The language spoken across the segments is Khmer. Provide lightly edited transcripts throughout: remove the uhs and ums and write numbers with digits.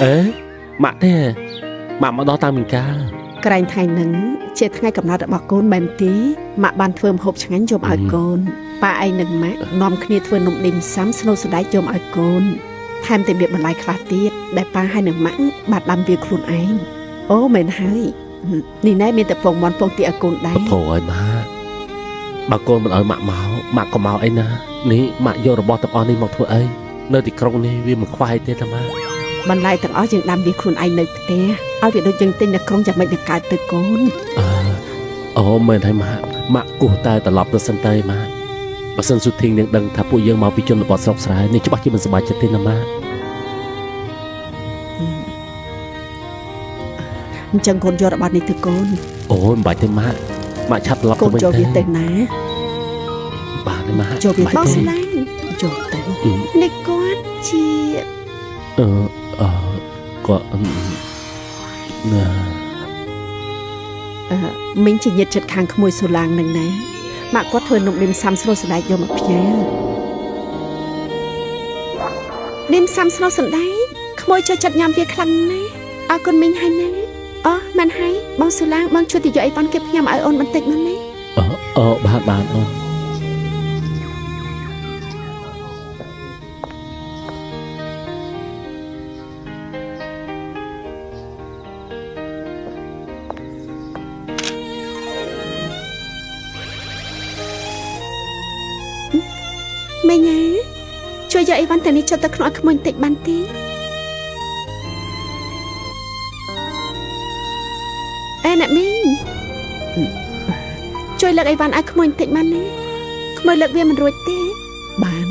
អេម៉ាក់ទេម៉ាក់មកដល់តាមមីកាក្រែងថ្ងៃហ្នឹងជាថ្ងៃកំណត់របស់កូនមែនទេម៉ាក់បានធ្វើម្ហូបឆ្ងាញ់យកឲ្យកូនប៉ាឯងនិងម៉ាក់នាំគ្នាធ្វើនំឌីមសាំស្នូលសណ្ដែកយកឲ្យកូនថែមទាំងមានបន្លែខ្លះទៀតដែលប៉ាហើយនិងម៉ាក់បានដាំវាខ្លួនឯងអូមែនហើយនេះណែមានតែពងមន់ពងទីឲ្យកូនដែរធោះឲ្យម៉ាក់បើកូនមិនឲ្យម៉ាក់មកម៉ាក់ក៏មកអីណានេះម៉ាក់យករបស់ទាំងអស់នេះមកធ្វើអីនៅទីក្រុងនេះវាមិនខ្វាយទេតាម៉ាក់បន្លែទាំងអស់យើងដាំវាខ្លួនឯងនៅផ្ទះឲ្យវាដូចយើងទិញនៅក្រុងយ៉ាងម៉េចនឹងកើតទៅកូនអូមែនហើយម៉ាក់គោះតែត្រឡប់ទៅសិនទៅម៉ាក់បើសិនសុធីងនឹងដឹងថាពួកយើងមកពីជនបទស្រុកស្រែនេះច្បាស់ជាមិនសប្បាយចិត្តទេណាម៉ាក់អញ្ចឹងកូនយករបស់នេះទៅកូនអូមិនបាច់ទេម៉ាក់ឆាប់ត្រឡប់ទៅវិញទៅយកវាទៅណាបាទទេម៉ាក់យកវាទៅស្លាញ់យកទៅនេះគាត់ជាគាត់ណាមីងជាញាតិចិត្តខាងក្មួយសូឡាងនឹងណាម៉ាក់គាត់ធ្វើនំឌីមសាំស្នូលសណ្ដែកយកមកផ្ញើឌីមសាំស្នូលសណ្ដែកក្មួយចូលចិត្តញ៉ាំវាខ្លាំងណាស់អរគុណមីងហើយណាអូមែនហើយបងសូឡាងបងជួយទៅយកអីវ៉ាន់គេផ្ញើឲ្យអូនបន្តិចមកណាបាទអូនមីងជួយយកអីវ៉ាន់ទៅនេះចុះទៅក្នុងឲ្យក្មួយបន្តិចបានទេអ្នកមីងជួយលើកអីវ៉ាន់ឲ្យក្មួយបន្តិចបានទេក្មួយលើកវាមិនរួចទេបាន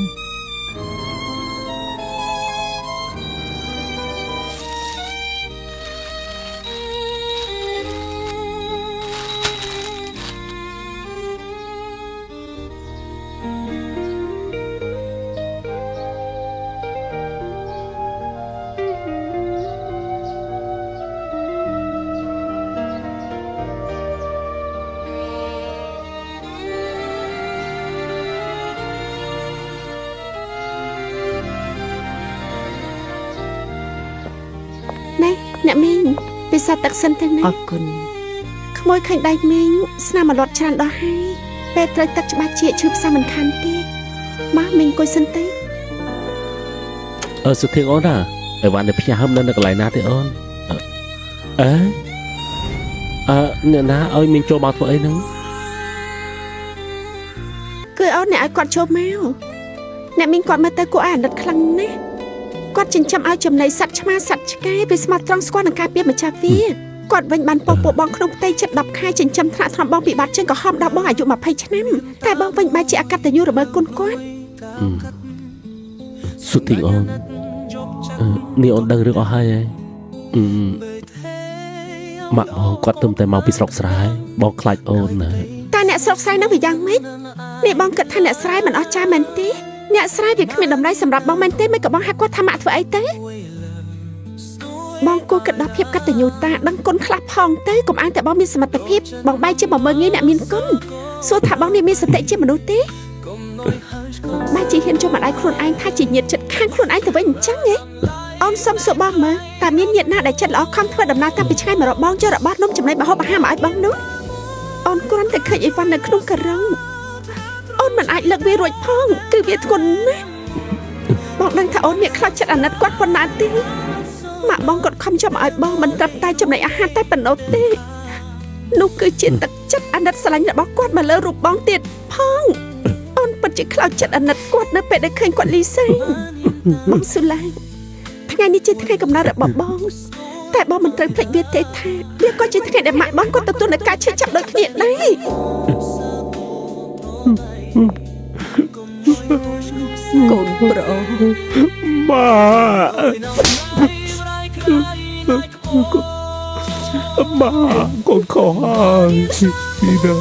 អ្នកមីងពិសាទឹកសិនទៅណាអរគុណក្មួយឃើញដៃមីងស្នាមអលត់ច្រើនដល់ហើយពេលត្រូវទឹកច្បាស់ជាឈឺផ្សាមិនខានទេមកមីងអង្គុយសិនទៅសុធីអូនណាអីវ៉ាន់នេះផ្ញើនៅកន្លែងណាទេអូនអ្នកណាឲ្យមីងចូលមកធ្វើអីហ្នឹងគឺអូនអ្នកឲ្យគាត់ចូលមកអ្នកមីងគាត់មើលទៅគួរឲ្យអាណិតខ្លាំងណាស់គាត់ចិញ្ចឹមឲ្យចំណីសត្វឆ្មាសត្វឆ្កែវាស្មោះត្រង់ស្គាល់នឹងការពារម្ចាស់វាគាត់វិញបានពោះពួកបងក្នុងផ្ទៃជិត10ខែចិញ្ចឹមថ្នាក់ថ្នមបងពិបាកជាងក្រហមដល់បងអាយុ20ឆ្នាំតែបងវិញបែរជាអកតញ្ញូរមើលគុណគាត់សុធីអូននេះអូនដឹងរឿងអស់ហើយម៉ាក់បងគាត់ទៅតែមកពីស្រុកស្រែបងខ្លាចអូនណាតែអ្នកស្រុកស្រែនឹងវាយ៉ាងម៉េចនេះបងគិតថាអ្នកស្រែមិនអស់ចាមែនទេអ្នកស្រែវាគ្មានតម្លៃសម្រាប់បងមែនទេមិនក៏បងហាក់គាត់ថាម៉ាក់ធ្វើអីទៅបងគួរគិតដល់ភាពកតញ្ញូតាដឹងគុណខ្លះផងទៅកុំអាងតែបងមានសមត្ថភាពបងបែរជាមកមើលងាយអ្នកមានគុណសួរថាបងនេះមានសតិជាមនុស្សទេបែរជាហ៊ានចូលមកដៃខ្លួនឯងថាជាញាតិចិត្តខាងខ្លួនឯងទៅវិញអញ្ចឹងហ៎អូនសុំសួរបងមើលតើមានញាតិណាដែលចិត្តល្អខំធ្វើដំណើរតាំងពីឆ្ងាយមករកបងយករបស់នំចំណីម្ហូបអាហារមកឲ្យបងនោះអូនគ្រាន់តែឃើញអីវ៉ាន់នៅក្នុងការ៉ុងអូនមិនអាចលើកវារួចផងគឺវាធ្ងន់ណាស់បងដឹងថាអូនមានខ្លាចចិត្តអាណិតគាត់ប៉ុណ្ណាទេម៉ាក់បងគាត់ខំចាប់ឲ្យបងមិនត្រឹមតែចំណីអាហារតែប៉ុណ្ណោះទេនោះគឺជាទឹកចិត្តអាណិតស្រឡាញ់របស់គាត់មកលើរូបបងទៀតផងអូនពិតជាខ្លោចចិត្តអាណិតគាត់នៅពេលដែលឃើញគាត់លីសែងបងស៊ូឡាយថ្ងៃនេះជាថ្ងៃកំណើតរបស់បងតែបងមិនត្រូវភ្លេចវាទេថាវាក៏ជាថ្ងៃដែលម៉ាក់បងគាត់ទទួលនឹងការឈឺចាប់ដូចគ្នាដែរកូនប្រុសម៉ាកូនខោហើយពីណា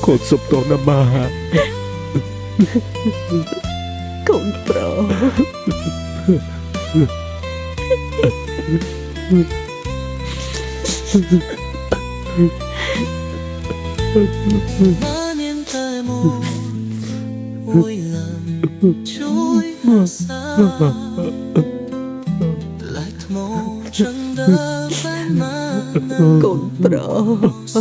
កូនសុំទោសណាម៉ាកូនប្រុស Manien tai một vui lần chuối hà sa lại themo chân đá bên mà កូនប្រុស